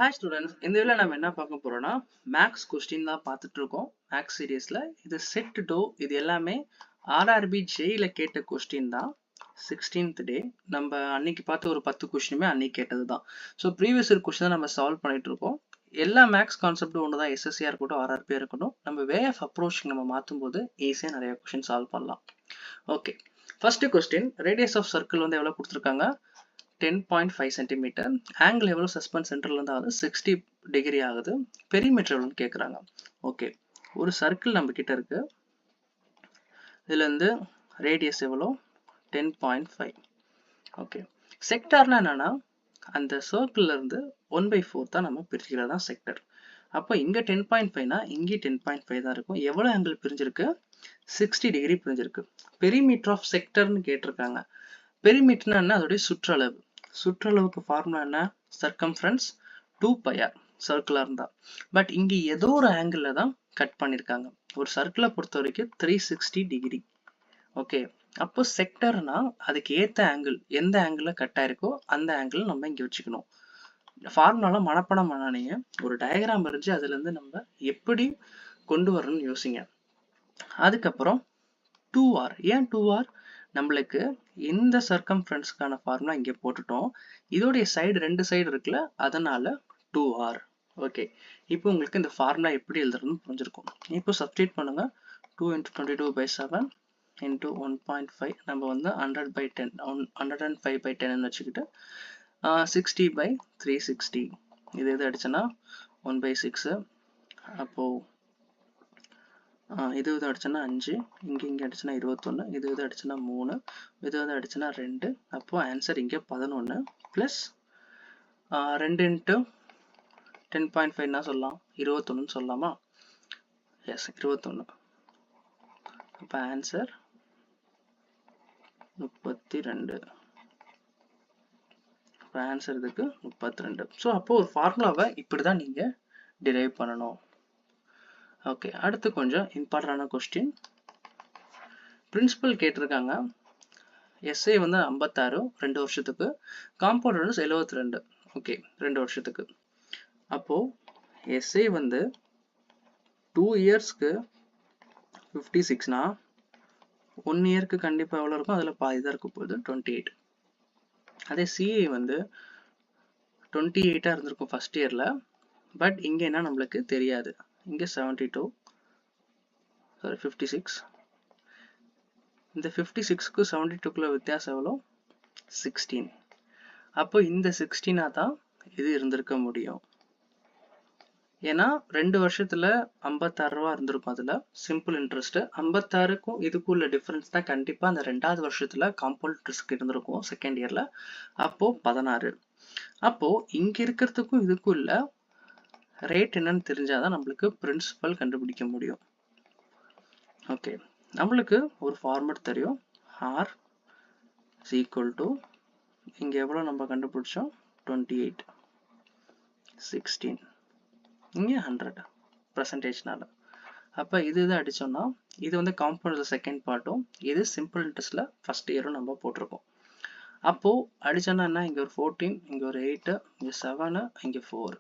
Hi students, இந்த வீடியோல நம்ம என்ன பார்க்க போறோம்னா மேக்ஸ் கொஸ்டின் தான் பார்த்துட்டு இருக்கோம். மேக்ஸ் சீரிஸ்ல இது செட் டோ இது எல்லாமே ஆர்ஆர்பி ஜேல கேட்ட கொஸ்டின் தான். 16th டே நம்ம அன்னைக்கு பார்த்த ஒரு 10 கொஸ்டினுமே அன்னைக்கு கேட்டது தான். ஸோ ப்ரீவியஸ் இயர் கொஸ்டின் தான் நம்ம சால்வ் பண்ணிட்டு இருக்கோம். எல்லா மேக்ஸ் கான்செப்டும் ஒன்று தான், எஸ்எஸ்சியா இருக்கட்டும் ஆர்ஆர்பியா இருக்கட்டும். நம்ம வே ஆஃப் அப்ரோச் நம்ம மாற்றும் போது ஈஸியாக நிறைய கொஸ்டின் சால்வ் பண்ணலாம். Okay, first question, radius of circle வந்து எவ்வளோ கொடுத்துருக்காங்க? 10.5 சென்டிமீட்டர். ஆங்கிள் எவ்வளோ? சஸ்பென்ஸ் சென்டர்ல இருந்து ஆகுது 60 டிகிரி ஆகுது. பெரிமீட்டர் எவ்வளோன்னு கேட்குறாங்க. ஓகே, ஒரு சர்க்கிள் நம்ம கிட்ட இருக்கு. இதுல இருந்து ரேடியஸ் எவ்வளோ? 10.5. ஓகே, செக்டார்னா என்னன்னா அந்த சர்க்கிள்ல இருந்து 1/4 தான் நம்ம பிரிச்சுக்கிறது தான் செக்டர். அப்போ இங்க 10.5னா இங்கே 10.5 தான் இருக்கும். எவ்வளோ ஆங்கிள் பிரிஞ்சிருக்கு? 60 டிகிரி பிரிஞ்சிருக்கு. பெரிமீட்டர் ஆஃப் செக்டர்னு கேட்டிருக்காங்க. பெரிமீட்டர்னா என்ன? அதோடைய சுற்றளவு. சுற்றளவுக்கு ஃபார்முலா என்ன? சர்க்கம்ஃபரன்ஸ் 2πr சர்க்கிளா இருந்தா. பட் இங்க ஏதோ ஒரு ஆங்கிள் தான் கட் பண்ணிருக்காங்க. ஒரு சர்க்கிளை பொறுத்த வரைக்கும் 360 டிகிரி. ஓகே, அப்போ செக்டர்னா அதுக்கு ஏத்த ஆங்கிள், எந்த ஆங்கிள் கட் ஆயிருக்கோ அந்த ஆங்கிள் நம்ம இங்க வச்சுக்கணும். ஃபார்முலாலாம் மனப்பாடம் பண்ணானீங்க. ஒரு டயக்ராம் வரைஞ்சு அதுல இருந்து நம்ம எப்படி கொண்டு வரணும்னு யோசிங்க. அதுக்கப்புறம் 2r. ஏன் 2r? நம்மளுக்கு இந்த சர்க்கம்ஃபரன்ஸ்க்கான ஃபார்முலா இங்கே போட்டுட்டோம். இதோடைய சைடு ரெண்டு சைடு இருக்குல்ல, அதனால 2r. ஓகே, இப்போ உங்களுக்கு இந்த ஃபார்முலா எப்படி எழுதுறதுன்னு புரிஞ்சிருக்கும். இப்போ சப்ஸ்டிட் பண்ணுங்க. 2 × 22/7 × 1.5 நம்ம வந்து 100/10 105/10 வச்சுக்கிட்டு 60/360 இது எது அடிச்சனா 1/6. அப்போ இது அடிச்சுன்னா 5, இங்கே அடிச்சுன்னா 21, இது அடிச்சுன்னா 3, இது அடிச்சுன்னா 2. அப்போ ஆன்சர் இங்கே 11 ப்ளஸ் 2 × 10.5 சொல்லலாம், 21 சொல்லலாமா? எஸ், 21. அப்போ ஆன்சர் 32. அப்போ ஆன்சர் இதுக்கு 32. ஸோ அப்போ ஒரு ஃபார்முலாவை இப்படி தான் நீங்கள் டிரைவ் பண்ணணும். ஓகே, அடுத்து கொஞ்சம் இம்பார்ட்டன்டான கொஸ்டின். பிரின்சிபல் கேட்டிருக்காங்க. எஸ்ஐ வந்து 56 2 வருஷத்துக்கு, காம்பவுண்ட் வந்து 72. ஓகே, 2 வருஷத்துக்கு. அப்போ எஸ்ஐ வந்து 2 இயர்ஸ்க்கு 56னா 1 இயர்க்கு கண்டிப்பா எவ்வளவு இருக்கும்? அதுல பாதி தான் இருக்க போகுது, 28. அதே சிஐ வந்து 28 இருந்திருக்கும் ஃபர்ஸ்ட் இயர்ல. பட் இங்க என்ன நம்மளுக்கு தெரியாது. இங்க 72 சாரி 56. இந்த 56க்கு 72க்குள்ள வித்தியாசம் எவ்வளோ? 16. அப்போ இந்த 16ஆ தான் இது இருந்திருக்க முடியும். ஏன்னா 2 வருஷத்துல 56 ரூபா இருந்திருக்கும். அதுல சிம்பிள் இன்ட்ரெஸ்ட் 56க்கும் இதுக்கும் உள்ள டிஃபரன்ஸ் தான் கண்டிப்பா அந்த 2வது வருஷத்துல காம்பவுண்ட் இன்ட்ரெஸ்ட் இருந்திருக்கும் செகண்ட் இயர்ல. அப்போ 16. அப்போ இங்க இருக்கிறதுக்கும் இதுக்கும் உள்ள ரேட் என்னன்னு தெரிஞ்சாதான் நம்மளுக்கு பிரின்சிபல் கண்டுபிடிக்க முடியும். ஓகே, நம்மளுக்கு ஒரு ஃபார்மட் தெரியும். R is equal to இங்க எவ்வளவு நம்ம கண்டுபிடிச்சோம்? 28, 16, இங்க 100 பர்சன்டேஜ்னால. அப்ப இது அடிச்சோம்னா இது வந்து காம்பவுண்ட் செகண்ட் பார்ட்டும், இது சிம்பிள் இன்ட்ரெஸ்ட்ல ஃபர்ஸ்ட் இயரும் நம்ம போட்டிருக்கோம். அப்போ அடிச்சோம்னா என்ன? இங்க ஒரு 14, இங்க ஒரு 8, இங்க 7, இங்க 4.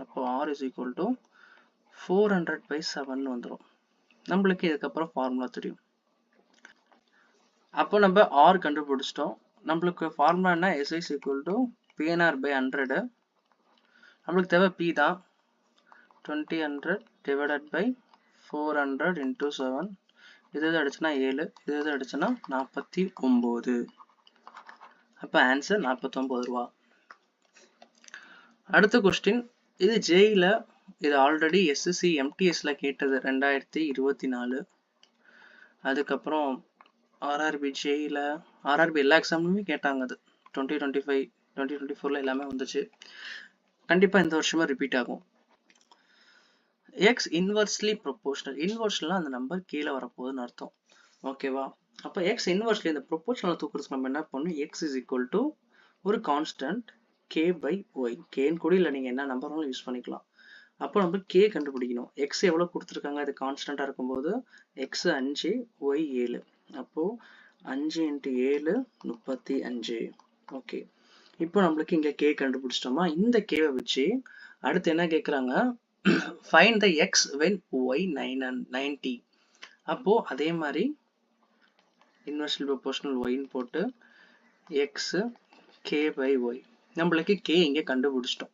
அப்போ R is equal to 400/7 வந்துடும். நம்மளுக்கு இதுக்கப்புறம் ஃபார்முலா தெரியும். அப்போ நம்ம R கண்டுபிடிச்சிட்டோம். நம்மளுக்கு ஃபார்முலா என்ன? S is equal to PNR/100. நம்மளுக்கு தேவை P தான். 2000 divided by 400 into 7. இது அடிச்சுன்னா 7, இது அடிச்சுன்னா 49. அப்ப ஆன்சர் 49 ரூபா. அடுத்த கொஸ்டின், இது ஜேஇல, இது ஆல்ரெடி எஸ்எஸ்சி எம்டிஎஸ்ல கேட்டது 2024. அதுக்கப்புறம் ஆர்ஆர்பி ஜேஇல, ஆர்ஆர்பி எல்லா எக்ஸாம்லுமே கேட்டாங்க. அது 2025 2024ல எல்லாமே வந்துச்சு. கண்டிப்பா இந்த வருஷமா ரிப்பீட் ஆகும். X inversely proportional. இன்வெர்ஸ்லாம் அந்த நம்பர் கீழே வரப்போகுதுன்னு அர்த்தம். ஓகேவா? அப்போ எக்ஸ் இன்வெர்ஸ்லி இந்த ப்ரொபோர்ஷனல் தூக்குறதுக்கு நம்ம என்ன பண்ணணும்? எக்ஸ் இஸ் ஈக்குவல் டு ஒரு கான்ஸ்டன்ட் k/y. கேன்னு கூட இல்லை, நீங்க என்ன நம்பரும் யூஸ் பண்ணிக்கலாம். அப்போ நம்ம கே கண்டுபிடிக்கணும். எக்ஸ் எவ்வளவு கொடுத்துருக்காங்க? அது கான்ஸ்டன்டா இருக்கும்போது எக்ஸ் 5, ஒய் 7. அப்போ 5 × 7 35. ஓகே, இப்போ நம்மளுக்கு இங்க கே கண்டுபிடிச்சிட்டோமா? இந்த கேவை வச்சு அடுத்து என்ன கேட்குறாங்க, find the X when Y 90. அப்போ அதே மாதிரி இன்வெர்ஸ்லி ப்ரொபோர்ஷனல் ஒய்ன்னு போட்டு எக்ஸ் கே பை ஒய், நம்மளுக்கு கே இங்கே கண்டுபிடிச்சிட்டோம்.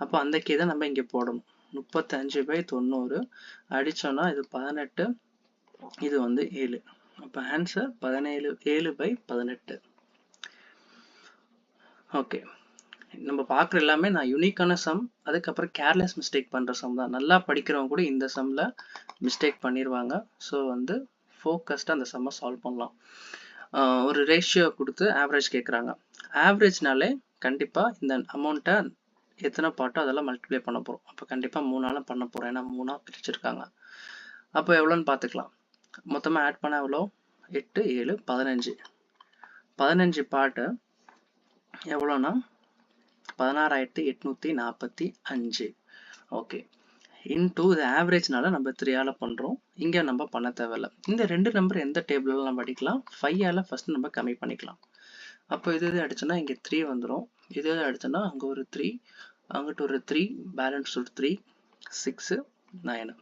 அப்போ அந்த கே தான் நம்ம இங்கே போடணும். 35/90 அடித்தோன்னா இது 18, இது வந்து 7. அப்போ ஆன்சர் 7/18. ஓகே, நம்ம பார்க்குற எல்லாமே நான் யூனிக்கான சம், அதுக்கப்புறம் கேர்லெஸ் மிஸ்டேக் பண்ணுற சம் தான். நல்லா படிக்கிறவங்க கூட இந்த சம்மில் மிஸ்டேக் பண்ணிடுவாங்க. ஸோ வந்து ஃபோக்கஸ்டாக அந்த சம்மை சால்வ் பண்ணலாம். ஒரு ரேஷியோ கொடுத்து ஆவரேஜ் கேட்குறாங்க. ஆவரேஜ்னாலே கண்டிப்பாக இந்த அமௌண்ட்டை எத்தனை பார்ட்டோ அதெல்லாம் மல்டிப்ளை பண்ண போகிறோம். அப்போ கண்டிப்பாக 3ஆல் பண்ண போகிறோம், ஏன்னா 3ஆக பிரிச்சிருக்காங்க. அப்போ எவ்வளோன்னு பார்த்துக்கலாம். மொத்தமாக ஆட் பண்ண எவ்வளோ, 8 7 15. 15 பார்ட்டு எவ்வளோனா 16,845. ஓகே, இன்டூ இது ஆவரேஜ்னால நம்ம 3ஆல் பண்ணுறோம். இங்கே நம்ம பண்ண தேவையில்லை. இந்த 2 நம்பர் எந்த டேபிளில் நம்ம அடிக்கலாம், 5ஆல் ஃபஸ்ட்டு நம்ம கம்மி பண்ணிக்கலாம். அப்போ இது அடிச்சோன்னா இங்கே 3 வந்துடும். இது அடிச்சோன்னா அங்கே ஒரு 3, அங்கிட்டு ஒரு 3, பேலன்ஸ் ஒரு 3 6 9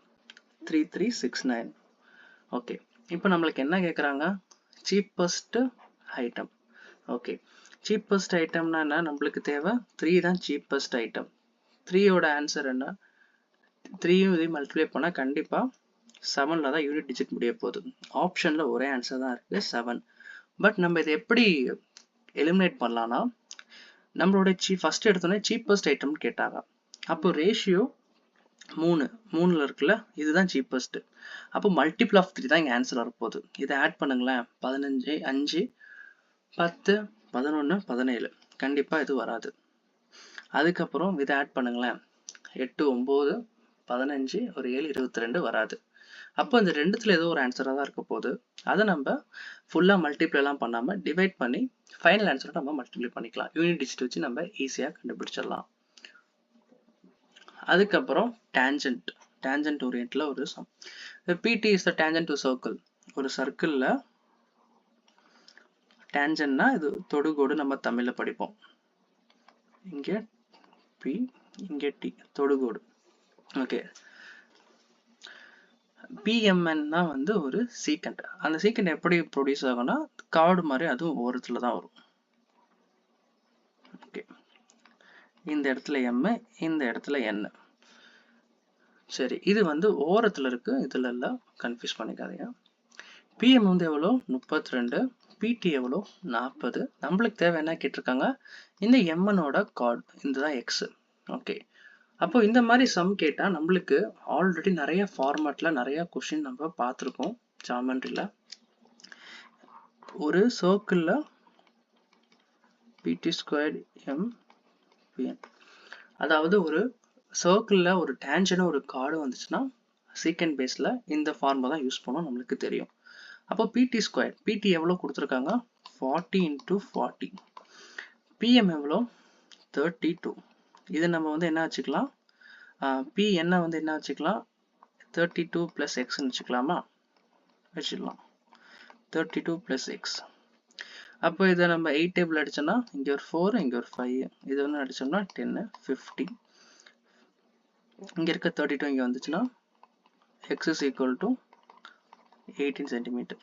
3 3 6 9. ஓகே, இப்போ நம்மளுக்கு என்ன கேட்குறாங்க, சீப்பஸ்ட் ஐட்டம். ஓகே, சீப்பஸ்ட் ஐட்டம்னா என்ன, நம்மளுக்கு தேவை 3 தான் சீப்பஸ்ட் ஐட்டம். 3யோட ஆன்சர் என்ன, 3யும் இதையும் மல்டிப்ளை பண்ணால் கண்டிப்பாக 7ல் தான் யூனிட் டிஜிட் முடிய போகுது. ஆப்ஷனில் ஒரே ஆன்சர் தான் இருக்குது 7. பட் நம்ம இதை எப்படி எலிமினேட் பண்ணலான்னா, நம்மளோட ஃபர்ஸ்ட் எடுத்தோன்னே சீப்பஸ்ட் ஐட்டம்னு கேட்டாங்க. அப்போ ரேஷியோ 3 இருக்குல்ல, இதுதான் சீப்பஸ்ட். அப்போ மல்டிபிள் ஆஃப் 3 தான் இங்கே ஆன்சர் வரப்போகுது. இதை ஆட் பண்ணுங்களேன், 15 5 10 11 17, கண்டிப்பாக இது வராது. அதுக்கப்புறம் இதை ஆட் பண்ணுங்களேன், 8 9 15 ஒரு 7 22 வராது. அப்போ இந்த ரெண்டுத்துல ஏதோ ஒரு ஆன்சராக தான் இருக்க போகுது. அதை நம்ம ஃபுல்லாக மல்டிப்ளைலாம் பண்ணாமல் டிவைட் பண்ணி ஃபைனல் ஆன்சரை நம்ம மல்டிப்ளை பண்ணிக்கலாம். யூனிட் டிஜிட் வச்சு நம்ம ஈஸியாக கண்டுபிடிச்சிடலாம். அதுக்கப்புறம் டேஞ்சன்ட் ஓரியன்ட்ல ஒரு சம். பிடி is the tangent to circle. ஒரு சர்க்கிளில் டேஞ்சன்ட்னா இது தொடுகோடு, நம்ம தமிழில் படிப்போம். இங்கே பி, இங்கே டி, தொடுகோடு. ஓகே, பிஎம்என்னா வந்து ஒரு சீக்கண்ட். அந்த சீக்கண்ட் எப்படி ப்ரொடியூஸ் ஆகும்னா கார்டு மாதிரி அதுவும் ஓரத்தில் தான் வரும். ஓகே, இந்த இடத்துல எம், இந்த இடத்துல என். சரி, இது வந்து ஓரத்தில் இருக்கு, இதில் எல்லாம் கன்ஃபியூஸ் பண்ணிக்காதீங்க. பிஎம் வந்து எவ்வளோ 32, பிடி எவ்வளோ 40. நம்மளுக்கு தேவை என்ன கேட்டிருக்காங்க, இந்த எம்எனோட கார்டு, இதுதான் எக்ஸ். ஓகே, அப்போ இந்த மாதிரி சம் கேட்டால் நம்மளுக்கு ஆல்ரெடி நிறைய ஃபார்மேட்டில் நிறைய கொஷின் நம்ம பார்த்துருக்கோம் ஜாமெண்ட்ரியில். ஒரு சர்க்கிளில் பிடி ஸ்கொயர்டு எம் பிஎன், அதாவது ஒரு சர்க்கிளில் ஒரு டேஞ்சன்ட் ஒரு கார்டு வந்துச்சுன்னா சீக்கண்ட் பேஸில் இந்த ஃபார்முலா தான் யூஸ் பண்ணோம், நம்மளுக்கு தெரியும். அப்போ பிடி ஸ்கொயர், பிடி எவ்வளோ கொடுத்துருக்காங்க 40 × 40. பிஎம் எவ்வளோ 32. இது நம்ம வந்து என்ன வச்சுக்கலாம், பி என்ன வந்து என்ன வச்சுக்கலாம் 32 + எக்ஸ்ன்னு வச்சுக்கலாமா, வச்சுக்கலாம் 32 + எக்ஸ். அப்போ இதை நம்ம 8 டேபிள் அடிச்சோன்னா இங்கே ஒரு 4, இங்கே ஒரு 5, இது ஒன்று அடிச்சோம்னா 10 50. இங்கே இருக்க 32 இங்கே வந்துச்சுன்னா X is equal to 18 centimetre.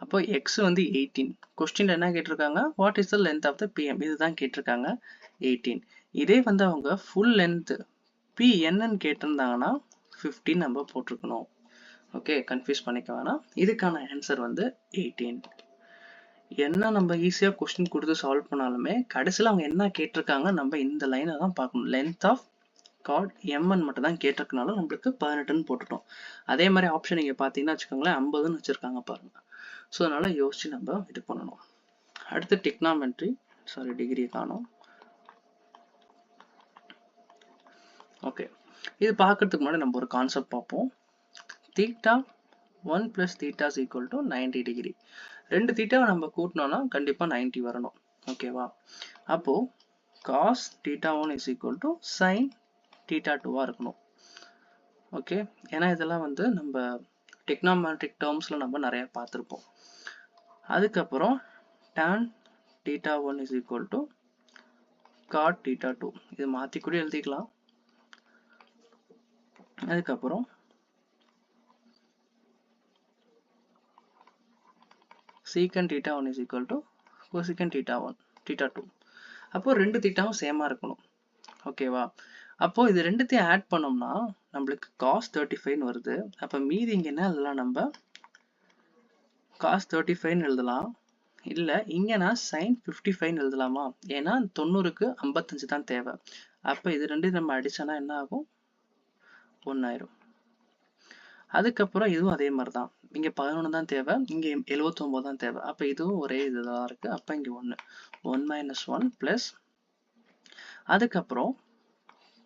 அப்போ எக்ஸ் வந்து 18. கொஸ்டின் என்ன கேட்டிருக்காங்க, what is the length of the PM, இதுதான் கேட்டிருக்காங்க 18. இதே வந்து அவங்க ஃபுல் லென்த் பி என்னன்னு கேட்டிருந்தாங்கன்னா 15 நம்ம போட்டிருக்கணும். ஓகே, கன்ஃபியூஸ் பண்ணிக்க வேணாம். இதுக்கான ஆன்சர் வந்து 18. என்ன நம்ம ஈஸியாக கொஸ்டின் கொடுத்து சால்வ் பண்ணாலுமே கடைசியில் அவங்க என்ன கேட்டிருக்காங்க நம்ம இந்த லைனை தான் பார்க்கணும். லென்த் ஆஃப் கார்டு எம்என் மட்டும் தான் கேட்டிருக்கனால நம்மளுக்கு 18ன்னு போட்டுட்டோம். அதே மாதிரி ஆப்ஷன் நீங்கள் பார்த்தீங்கன்னா வச்சுக்கோங்களேன் 50ன்னு வச்சுருக்காங்க பாருங்க. ஸோ அதனால் யோசிச்சு நம்ம இது பண்ணணும். அடுத்து டிக்னாமெட்ரி, டிகிரி காணும். ஓகே, இது பார்க்கறதுக்கு முன்னாடி நம்ம ஒரு கான்செப்ட் பார்ப்போம். Theta 1 + theta is equal to 90 degree. 2 தீட்டாவை நம்ம கூட்டினோம்னா கண்டிப்பாக 90 வரணும். ஓகேவா, அப்போது cos theta 1 is equal to sine theta 2 இருக்கணும். ஓகே, ஏன்னா இதெல்லாம் வந்து நம்ம டிக்னாமெட்ரிக் டேர்ம்ஸில் நம்ம நிறைய பார்த்துருப்போம். அதுக்கப்புறம் tan theta 1 is equal to God theta 2. இது மாற்றி கூட எழுதிக்கலாம். அதுக்கப்புறம் secant theta 1 is equal to cosecant theta 1 theta 2. அப்போ ரெண்டு தீட்டாவும் சேமா இருக்கணும். ஓகேவா? அப்போ இது ரெண்டுத்தையும் ஆட் பண்ணோம்னா நம்மளுக்கு cos 35 வருது. அப்ப மீதி இங்க என்ன எழுதலாம்? நம்ம cos 35 எழுதலாம். இல்ல இங்க நான் sin 55 எழுதலாமா? ஏன்னா 90க்கு 55 தான் தேவை. அப்ப இது ரெண்டையும் நம்ம அடிச்சோம்னா என்ன ஆகும்? 1 ஆயிரும். அதுக்கப்புறம் இதுவும் அதே மாதிரி தான். இங்க 11 தான் தேவை, இங்க 79 தான் தேவை. அப்ப இதுவும் ஒரே இதுதான் இருக்கு. அப்ப இங்க 1 1 - 1 பிளஸ் அதுக்கப்புறம்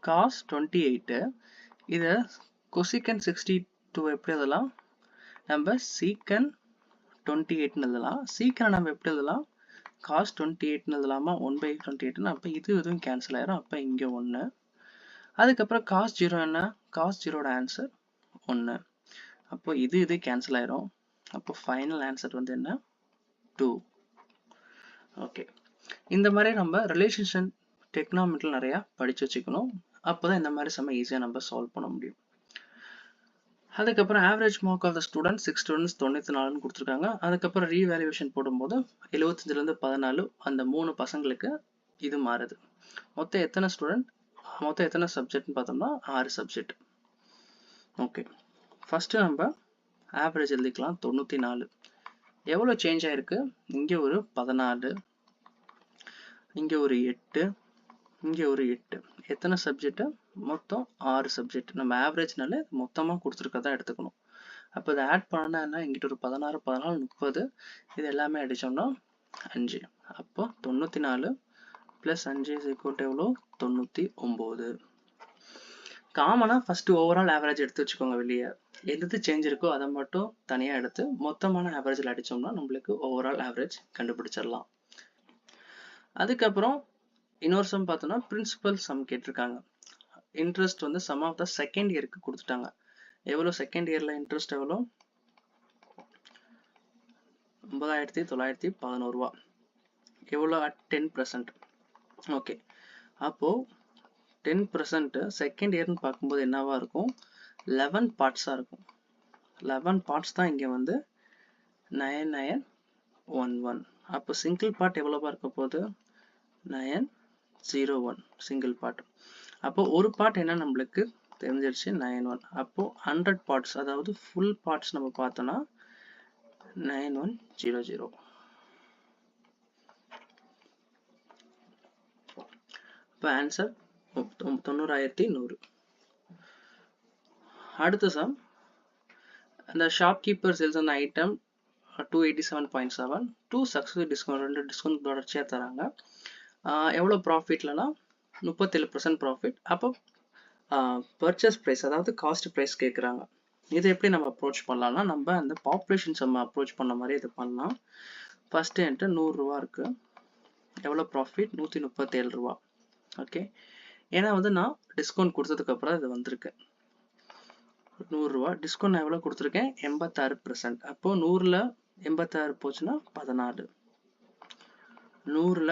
cos 28 இத cosecant 62 எப்படி எழுதலாம்? நம்ம secant 28 எழுதலாம். secant நம்ம எப்படி எழுதலாம்? cos 28 எழுதலாமா? 1/28. அப்ப இதுவும் கேன்சல் ஆயிரும். அப்ப இங்க 1. அதுக்கப்புறம் cos 0 என்ன? cos 0 answer 1. அப்போ இது கேன்சல் ஆயிரும். அப்போ ஃபைனல் ஆன்சர் வந்து என்ன? 2. ஓகே, இந்த மாதிரி நம்ம ரிலேஷன்ஷிப் டெக்னாமெட்ரியில் நிறைய படிச்சு வச்சுக்கணும். அப்போதான் இந்த மாதிரி சம ஈஸியாக நம்ம சால்வ் பண்ண முடியும். அதுக்கப்புறம் average mark of the student 6 students 94ன்னு கொடுத்துருக்காங்க. அதுக்கப்புறம் ரீவேல்யூவேஷன் போடும்போது 75லேருந்து 14 அந்த 3 பசங்களுக்கு இது மாறுது. மொத்தம் எத்தனை ஸ்டூடெண்ட், மொத்தம் எத்தனை சப்ஜெக்ட்னு பார்த்தோம்னா 6 சப்ஜெக்ட். ஓகே, ஃபர்ஸ்ட் நம்ம ஆவரேஜ் எழுதிக்கலாம். 94 எவ்வளோ சேஞ்ச் ஆயிருக்கு? இங்க ஒரு 14, இங்க ஒரு 8, இங்க ஒரு 8. எத்தனை சப்ஜெக்ட்? மொத்தம் 6 சப்ஜெக்ட். நம்ம ஆவரேஜ்னால மொத்தமா கொடுத்துருக்கதான் எடுத்துக்கணும். அப்போ இதை ஆட் பண்ணா என்ன? இங்கிட்ட ஒரு 16, 14, 30. இது எல்லாமே அடிச்சோம்னா 5. அப்போ 94 பிளஸ் 5 இஸ் ஈக்குவல் டு எவ்வளோ? 99. காமனா ஃபர்ஸ்ட் ஓவரால் ஆவரேஜ் எடுத்து வச்சுக்கோங்க. வெளியே எது சேஞ்ச் இருக்கோ அதை மட்டும் தனியா எடுத்து மொத்தமான ஆவரேஜ்ல அடிச்சோம்னா நம்மளுக்கு ஓவரால் ஆவரேஜ் கண்டுபிடிச்சிடலாம். அதுக்கப்புறம் இன்னொரு சம் பார்த்தோம்னா பிரின்சிபல் சம் கேட்டிருக்காங்க. இன்ட்ரெஸ்ட் வந்து சம் ஆஃப் த செகண்ட் இயருக்கு கொடுத்துட்டாங்க. எவ்வளோ செகண்ட் இயர்ல இன்ட்ரெஸ்ட் எவ்வளோ? 9,911 ரூபா. எவ்வளோ? 10%. ஓகே, அப்போ 10% செகண்ட் இயர்னு பார்க்கும்போது என்னவா இருக்கும்? 11 பார்ட்ஸா இருக்கும். 11 பார்ட்ஸ் தான் இங்க வந்து 9911. அப்போ சிங்கிள் பார்ட் எவ்வளவா இருக்க போகுது? 901 சிங்கிள் பார்ட். அப்போ ஒரு பார்ட் என்ன நம்மளுக்கு தெரிஞ்சிருச்சு? 91. அப்போ 100 பார்ட்ஸ், அதாவது ஃபுல் பார்ட்ஸ் நம்ம பார்த்தோம்னா 9100. இப்போ ஆன்சர் 90,100. அடுத்த some, the shopkeeper sells an item 287.7, 2 successive discount, 2 discount தொடர்ச்சியா தராங்க. எவ்வளோ ப்ராஃபிட்லனா 37% ப்ராஃபிட். அப்போ பர்ச்சேஸ் ப்ரைஸ், அதாவது காஸ்ட் ப்ரைஸ் கேட்குறாங்க. இதை எப்படி நம்ம அப்ரோச் பண்ணலாம்னா, நம்ம அந்த பாப்புலேஷன் சம் அப்ரோச் பண்ண மாதிரி இது பண்ணலாம். ஃபர்ஸ்ட் என்கிட்ட 100 ரூபா இருக்கு. எவ்வளோ ப்ராஃபிட்? 137 ரூபா. ஓகே, ஏன்னா வந்து நான் டிஸ்கவுண்ட் கொடுத்ததுக்கு அப்புறம் இது வந்திருக்கு 100 ரூபா. டிஸ்கவுண்ட் நான் எவ்வளோ கொடுத்துருக்கேன்? 86%. அப்போ 100ல 86 போச்சுன்னா 14, 100ல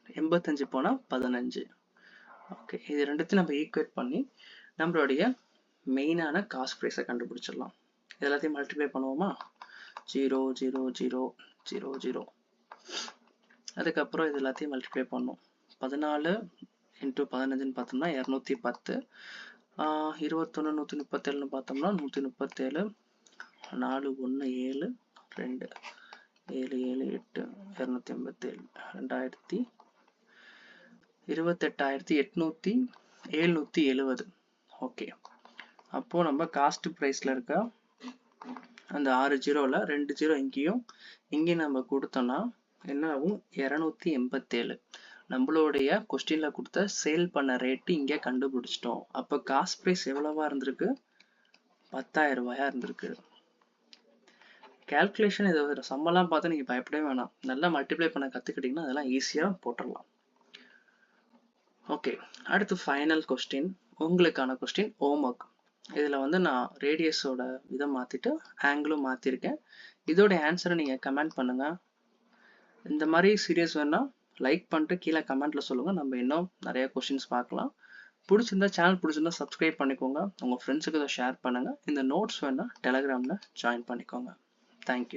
85 போனா 15. ஓகே, இது ரெண்டுத்தையும் நம்ம ஈக்குவேட் பண்ணி நம்மளுடைய மெயினான காஸ்ட் ப்ரைஸை கண்டுபிடிச்சிடலாம். எல்லாத்தையும் மல்டிப்ளை பண்ணுவோமா? 0 0 0 0 0. அதுக்கப்புறம் இது எல்லாத்தையும் மல்டிப்ளை பண்ணோம். 14 × 15ன்னு பார்த்தோம்னா 210. 21 137ன்னு பார்த்தோம்னா 137. 4 1 7 2 7 7 8 287. 28,870. ஓகே, அப்போ நம்ம காஸ்ட் ப்ரைஸ்ல இருக்க அந்த 6 ஜீரோல 2 ஜீரோ இங்கேயும் நம்ம கொடுத்தோம்னா என்ன ஆகும்? 287. நம்மளுடைய கொஸ்டின்ல கொடுத்த சேல் பண்ண ரேட்டு இங்க கண்டுபிடிச்சிட்டோம். அப்ப காஸ்ட் பிரைஸ் எவ்வளவா இருந்திருக்கு? 10,000 ரூபாயா இருந்திருக்கு. கால்குலேஷன் இது சம்பளம் பார்த்து நீங்க பயப்படவே வேணாம். நல்லா மல்டிப்ளை பண்ண கத்துக்கிட்டீங்கன்னா அதெல்லாம் ஈஸியா போட்டுடலாம். ஓகே, அடுத்து ஃபைனல் கொஸ்டின், உங்களுக்கான கொஸ்டின் ஹோம்ஒர்க். இதுல வந்து நான் ரேடியஸோட இதை மாத்திட்டு ஆங்கிளும் மாத்திருக்கேன். இதோட ஆன்சரை நீங்க கமெண்ட் பண்ணுங்க. இந்த மாதிரி சீரியஸ் வேணா லைக் பண்ணிட்டு கீழே கமெண்ட்ல சொல்லுங்க. நம்ம இன்னும் நிறைய கொஸ்டின்ஸ் பார்க்கலாம். பிடிச்சிருந்தா சேனல் பிடிச்சிருந்தா சப்ஸ்கிரைப் பண்ணிக்கோங்க. உங்கள் ஃப்ரெண்ட்ஸுக்கு இதை ஷேர் பண்ணுங்கள். இந்த நோட்ஸ் வேணால் டெலகிராமில் ஜாயின் பண்ணிக்கோங்க. தேங்க்யூ.